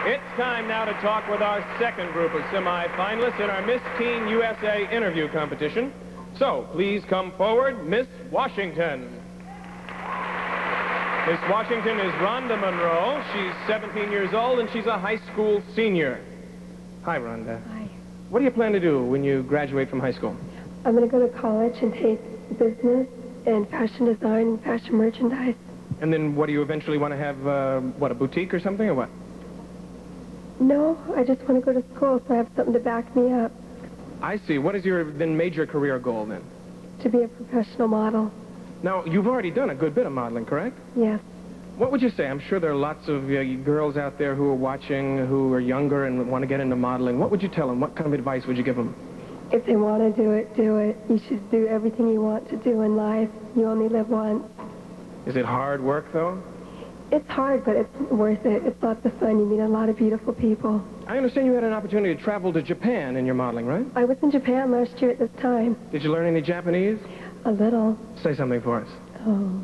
It's time now to talk with our second group of semi-finalists in our Miss Teen USA interview competition. So, please come forward, Miss Washington. Miss Washington is Rhonda Monroe. She's 17 years old, and she's a high school senior. Hi, Rhonda. Hi. What do you plan to do when you graduate from high school? I'm going to go to college and take business and fashion design and fashion merchandise. And then what do you eventually want to have, what, a boutique or something, or what? No, I just want to go to school so I have something to back me up. I see. What is your then major career goal then? To be a professional model. Now, you've already done a good bit of modeling, correct? Yes. What would you say? I'm sure there are lots of girls out there who are watching, who are younger and want to get into modeling. What would you tell them? What kind of advice would you give them? If they want to do it, do it. You should do everything you want to do in life. You only live once. Is it hard work, though? It's hard, but it's worth it. It's lots of fun. You meet a lot of beautiful people. I understand you had an opportunity to travel to Japan in your modeling, right? I was in Japan last year at this time. Did you learn any Japanese? A little. Say something for us. Oh.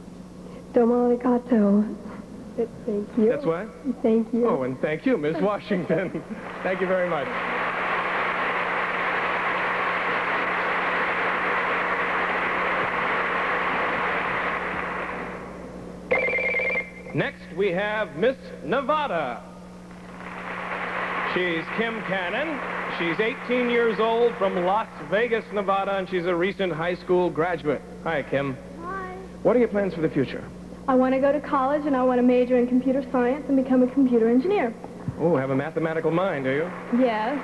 Domo arigato. Thank you. That's what? Thank you. Oh, and thank you, Miss Washington. Thank you very much. Next, we have Miss Nevada. She's Kim Cannon. She's 18 years old from Las Vegas, Nevada, and she's a recent high school graduate. Hi, Kim. Hi. What are your plans for the future? I want to go to college, and I want to major in computer science and become a computer engineer. Oh, have a mathematical mind, do you? Yes.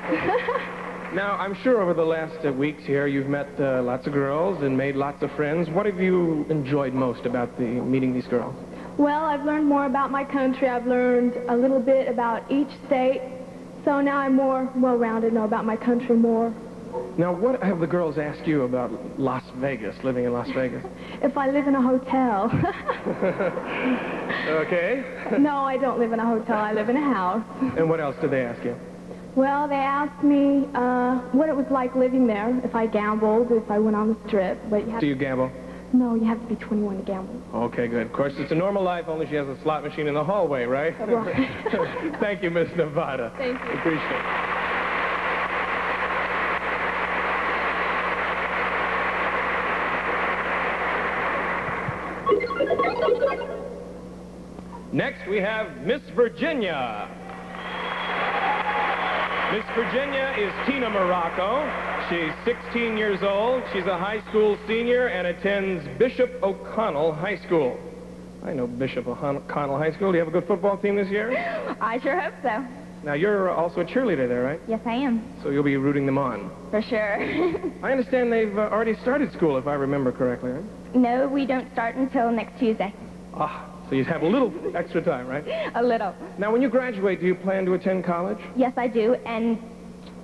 Now, I'm sure over the last weeks here you've met lots of girls and made lots of friends. What have you enjoyed most about meeting these girls? Well, I've learned more about my country. I've learned a little bit about each state. So now I'm more well-rounded, know about my country more. Now, what have the girls asked you about Las Vegas, living in Las Vegas? If I live in a hotel. Okay. No, I don't live in a hotel. I live in a house. And what else did they ask you? Well, they asked me what it was like living there, if I gambled, if I went on the strip. But Do you gamble? No, you have to be 21 to gamble. Okay, good. Of course, it's a normal life, only she has a slot machine in the hallway, right? Right. Thank you, Miss Nevada. Thank you. Appreciate it. Next, we have Miss Virginia. Miss Virginia is Tina Marrocco. She's 16 years old. She's a high school senior and attends Bishop O'Connell High School. I know Bishop O'Connell High School. Do you have a good football team this year? I sure hope so. Now, you're also a cheerleader there, right? Yes, I am. So you'll be rooting them on. For sure. I understand they've already started school, if I remember correctly, right? No, we don't start until next Tuesday. Ah, so you have a little extra time, right? A little. Now, when you graduate, do you plan to attend college? Yes, I do, and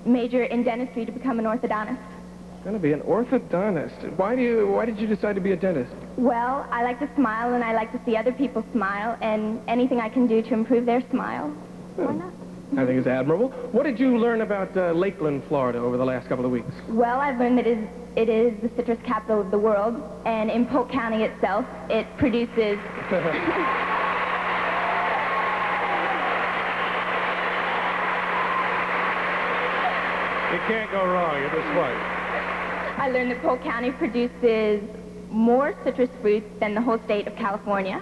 major in dentistry to become an orthodontist. Going to be an orthodontist. Why did you decide to be a dentist? Well, I like to smile, and I like to see other people smile, and anything I can do to improve their smile, why not? I think it's admirable. What did you learn about Lakeland, Florida over the last couple of weeks? Well, I've learned that it is the citrus capital of the world, and in Polk County itself, it produces... You can't go wrong at this point. I learned that Polk County produces more citrus fruits than the whole state of California.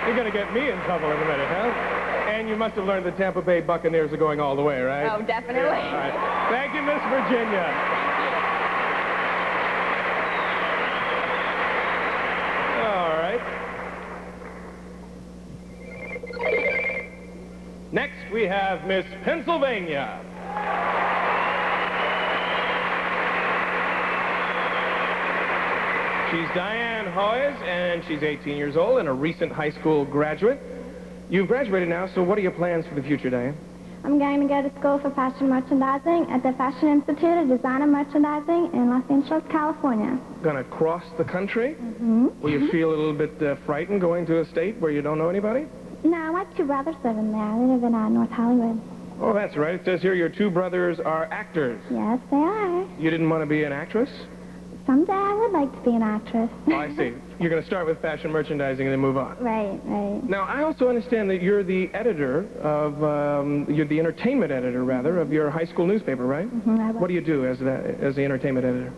You're going to get me in trouble in a minute, huh? And you must have learned the Tampa Bay Buccaneers are going all the way, right? Oh, definitely. Yeah, all right. Thank you, Miss Virginia. All right. Next, we have Miss Pennsylvania. She's Diane Hoyes, and she's 18 years old and a recent high school graduate. You've graduated now, so what are your plans for the future, Diane? I'm going to go to school for fashion merchandising at the Fashion Institute of Design and Merchandising in Los Angeles, California. Going to cross the country? Mm-hmm. Will you feel a little bit frightened going to a state where you don't know anybody? No, my two brothers live in there. They live in North Hollywood. Oh, that's right. It says here your two brothers are actors. Yes, they are. You didn't want to be an actress? Someday I would like to be an actress. Oh, I see. You're going to start with fashion merchandising and then move on. Right, right. Now, I also understand that you're the editor of, you're the entertainment editor, rather, of your high school newspaper, right? Mm-hmm, What do you do as the entertainment editor?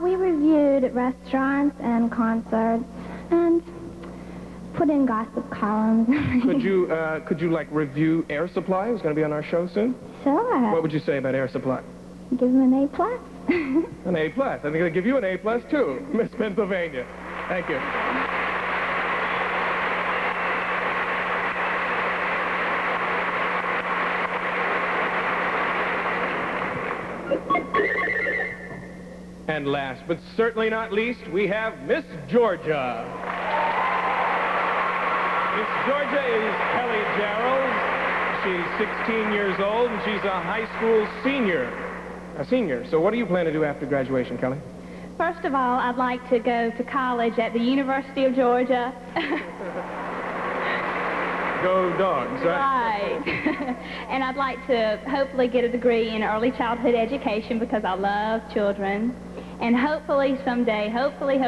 We reviewed restaurants and concerts and put in gossip columns. Could you like review Air Supply, who's going to be on our show soon? Sure. What would you say about Air Supply? Give them an A+. An A+. I think they'll give you an A+, too, Miss Pennsylvania. Thank you. And last but certainly not least, we have Miss Georgia. Miss Georgia is Kelly Jerles. She's 16 years old, and she's a high school senior. A senior. So what do you plan to do after graduation, Kelly? First of all, I'd like to go to college at the University of Georgia. Go Dogs, right? Right. And I'd like to hopefully get a degree in early childhood education because I love children. And hopefully someday, hopefully,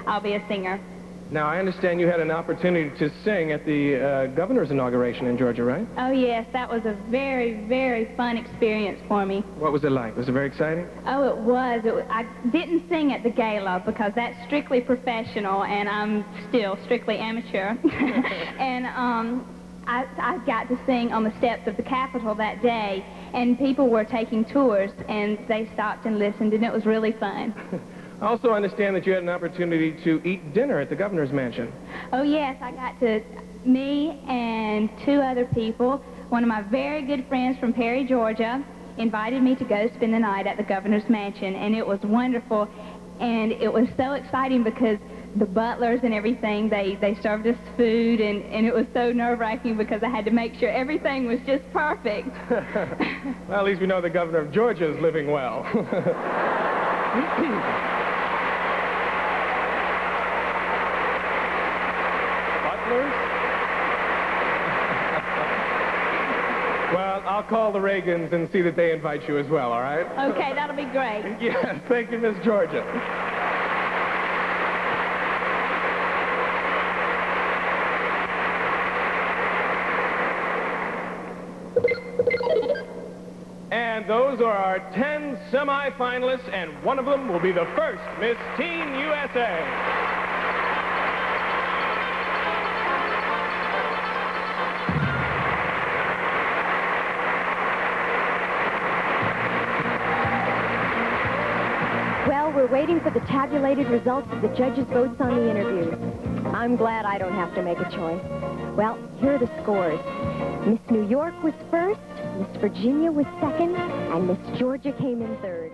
I'll be a singer. Now, I understand you had an opportunity to sing at the governor's inauguration in Georgia, right? Oh, yes, that was a very, very fun experience for me. What was it like? Was it very exciting? Oh, it was. I didn't sing at the gala because that's strictly professional, and I'm still strictly amateur. And I got to sing on the steps of the Capitol that day, and people were taking tours, and they stopped and listened, and it was really fun. I also understand that you had an opportunity to eat dinner at the governor's mansion. Oh, yes, I got to, me and two other people, one of my very good friends from Perry, Georgia, invited me to go spend the night at the governor's mansion, and it was wonderful, and it was so exciting because the butlers and everything, they served us food, and it was so nerve-wracking because I had to make sure everything was just perfect. Well, at least we know the governor of Georgia is living well. Well, I'll call the Reagans and see that they invite you as well, all right? Okay, that'll be great. Yes, thank you, Miss Georgia. And those are our 10 semi-finalists, and one of them will be the first Miss Teen USA. We're waiting for the tabulated results of the judges' votes on the interviews. I'm glad I don't have to make a choice. Well, here are the scores. Miss New York was first, Miss Virginia was second, and Miss Georgia came in third.